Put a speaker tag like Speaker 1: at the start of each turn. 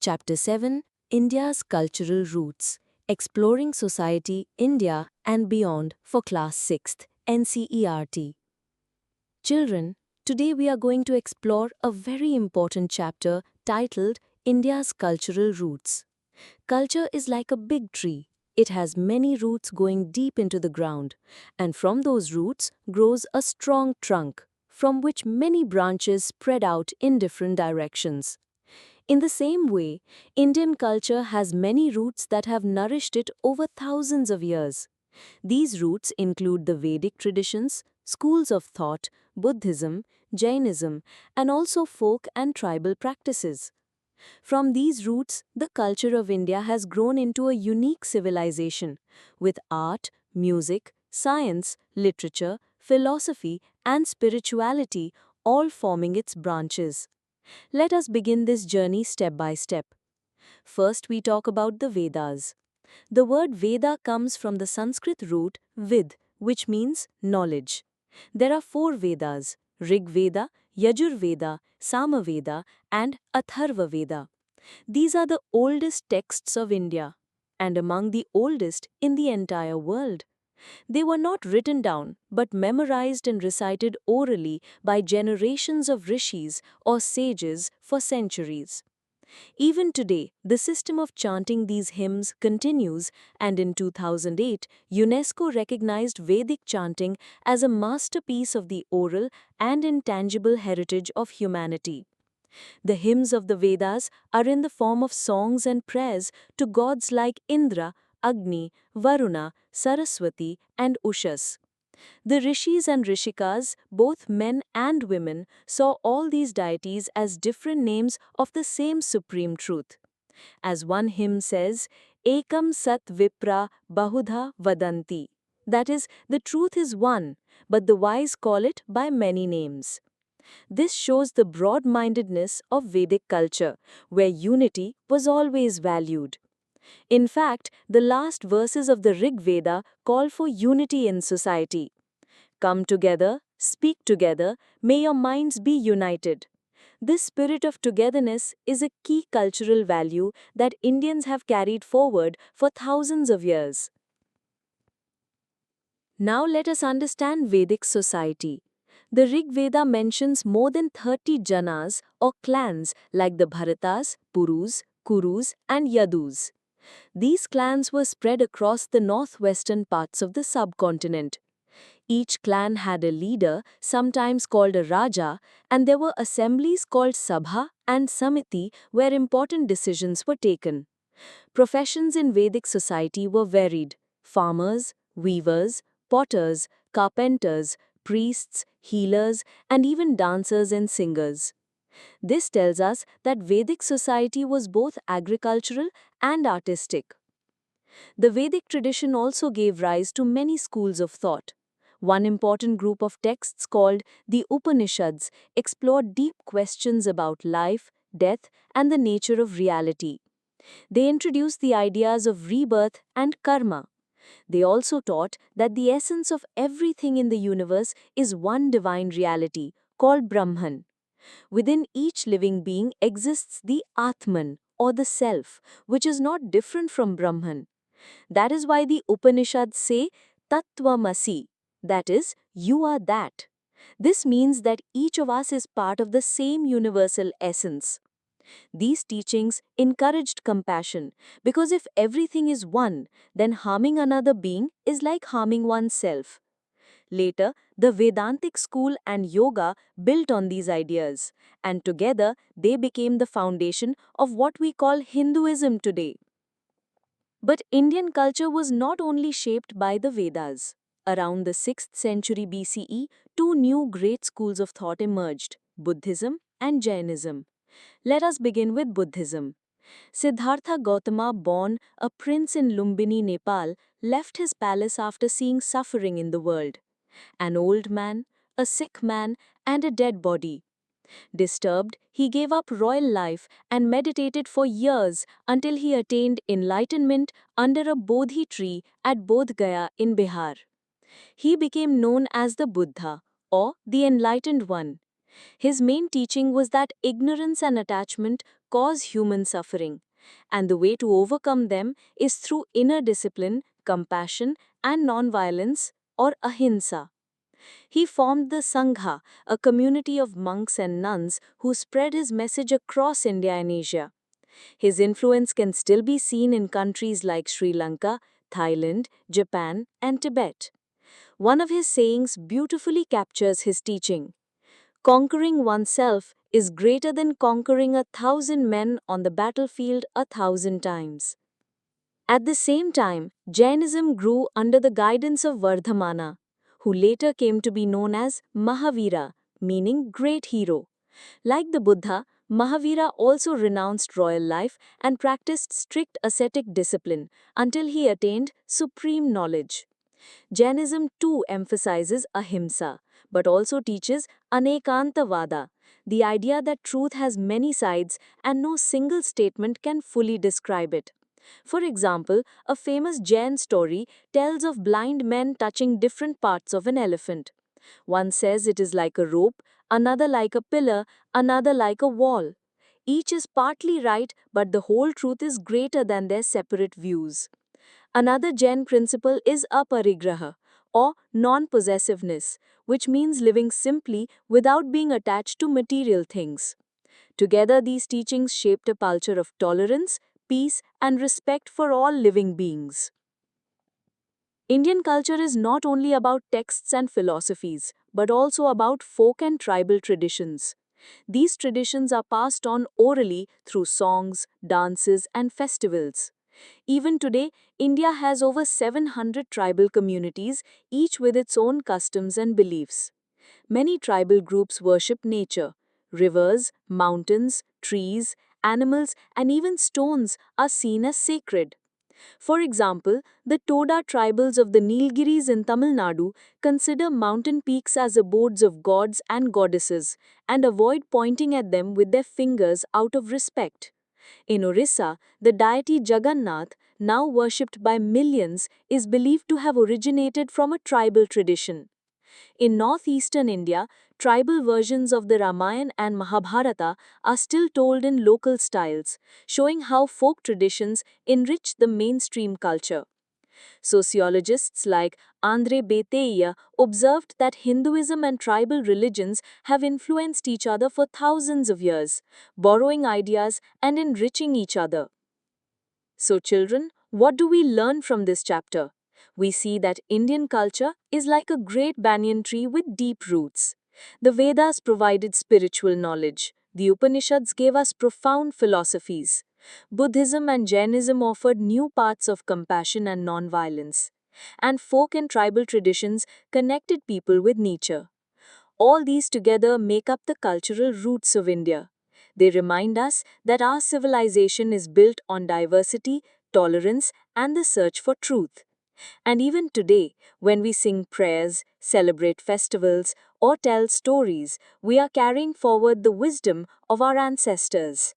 Speaker 1: Chapter 7, India's Cultural Roots, Exploring Society, India and Beyond for Class 6th, NCERT. Children, today we are going to explore a very important chapter titled India's Cultural Roots. Culture is like a big tree. It has many roots going deep into the ground, and from those roots grows a strong trunk, from which many branches spread out in different directions. In the same way, Indian culture has many roots that have nourished it over thousands of years. These roots include the Vedic traditions, schools of thought, Buddhism, Jainism, and also folk and tribal practices. From these roots, the culture of India has grown into a unique civilization, with art, music, science, literature, philosophy, and spirituality all forming its branches. Let us begin this journey step by step. First, we talk about the Vedas. The word Veda comes from the Sanskrit root Vid, which means knowledge. There are four Vedas: Rig Veda, Yajur Veda, Sama Veda, and Atharva Veda. These are the oldest texts of India, and among the oldest in the entire world. They were not written down, but memorized and recited orally by generations of rishis or sages for centuries. Even today, the system of chanting these hymns continues, and in 2008, UNESCO recognized Vedic chanting as a masterpiece of the oral and intangible heritage of humanity. The hymns of the Vedas are in the form of songs and prayers to gods like Indra, Agni, Varuna, Saraswati, and Ushas. The rishis and rishikas, both men and women, saw all these deities as different names of the same supreme truth. As one hymn says, Ekam Sat Vipra Bahudha Vadanti. That is, the truth is one, but the wise call it by many names. This shows the broad-mindedness of Vedic culture, where unity was always valued. In fact, the last verses of the Rig Veda call for unity in society. Come together, speak together, may your minds be united. This spirit of togetherness is a key cultural value that Indians have carried forward for thousands of years. Now let us understand Vedic society. The Rig Veda mentions more than 30 janas or clans like the Bharatas, Purus, Kurus, and Yadus. These clans were spread across the northwestern parts of the subcontinent. Each clan had a leader, sometimes called a Raja, and there were assemblies called Sabha and Samiti where important decisions were taken. Professions in Vedic society were varied: farmers, weavers, potters, carpenters, priests, healers, and even dancers and singers. This tells us that Vedic society was both agricultural and artistic. The Vedic tradition also gave rise to many schools of thought. One important group of texts called the Upanishads explored deep questions about life, death, and the nature of reality. They introduced the ideas of rebirth and karma. They also taught that the essence of everything in the universe is one divine reality called Brahman. Within each living being exists the Atman, or the Self, which is not different from Brahman. That is why the Upanishads say Tattvamasi, that is, you are that. This means that each of us is part of the same universal essence. These teachings encouraged compassion because if everything is one, then harming another being is like harming oneself. Later, the Vedantic school and yoga built on these ideas, and together they became the foundation of what we call Hinduism today. But Indian culture was not only shaped by the Vedas. Around the 6th century BCE, two new great schools of thought emerged: Buddhism and Jainism. Let us begin with Buddhism. Siddhartha Gautama, born a prince in Lumbini, Nepal, left his palace after seeing suffering in the world: an old man, a sick man, and a dead body. Disturbed, he gave up royal life and meditated for years until he attained enlightenment under a Bodhi tree at Bodh Gaya in Bihar. He became known as the Buddha, or the Enlightened One. His main teaching was that ignorance and attachment cause human suffering, and the way to overcome them is through inner discipline, compassion, and nonviolence, or ahimsa. He formed the Sangha, a community of monks and nuns who spread his message across India and Asia. His influence can still be seen in countries like Sri Lanka, Thailand, Japan, and Tibet. One of his sayings beautifully captures his teaching: conquering oneself is greater than conquering 1,000 men on the battlefield 1,000 times. At the same time, Jainism grew under the guidance of Vardhamana, who later came to be known as Mahavira, meaning great hero. Like the Buddha, Mahavira also renounced royal life and practiced strict ascetic discipline until he attained supreme knowledge. Jainism too emphasizes ahimsa, but also teaches anekantavada, the idea that truth has many sides and no single statement can fully describe it. For example, a famous Jain story tells of blind men touching different parts of an elephant. One says it is like a rope, another like a pillar, another like a wall. Each is partly right, but the whole truth is greater than their separate views. Another Jain principle is aparigraha, or non-possessiveness, which means living simply without being attached to material things. Together, these teachings shaped a culture of tolerance, peace, and respect for all living beings. Indian culture is not only about texts and philosophies, but also about folk and tribal traditions. These traditions are passed on orally through songs, dances, and festivals. Even today, India has over 700 tribal communities, each with its own customs and beliefs. Many tribal groups worship nature. Rivers, mountains, trees, animals, and even stones are seen as sacred. For example, the Toda tribals of the Nilgiris in Tamil Nadu consider mountain peaks as abodes of gods and goddesses and avoid pointing at them with their fingers out of respect. In Orissa, the deity Jagannath, now worshipped by millions, is believed to have originated from a tribal tradition. In northeastern India, tribal versions of the Ramayana and Mahabharata are still told in local styles, showing how folk traditions enrich the mainstream culture. Sociologists like Andre Beteiya observed that Hinduism and tribal religions have influenced each other for thousands of years, borrowing ideas and enriching each other. So, children, what do we learn from this chapter? We see that Indian culture is like a great banyan tree with deep roots. The Vedas provided spiritual knowledge. The Upanishads gave us profound philosophies. Buddhism and Jainism offered new paths of compassion and nonviolence. And folk and tribal traditions connected people with nature. All these together make up the cultural roots of India. They remind us that our civilization is built on diversity, tolerance, and the search for truth. And even today, when we sing prayers, celebrate festivals, or tell stories, we are carrying forward the wisdom of our ancestors.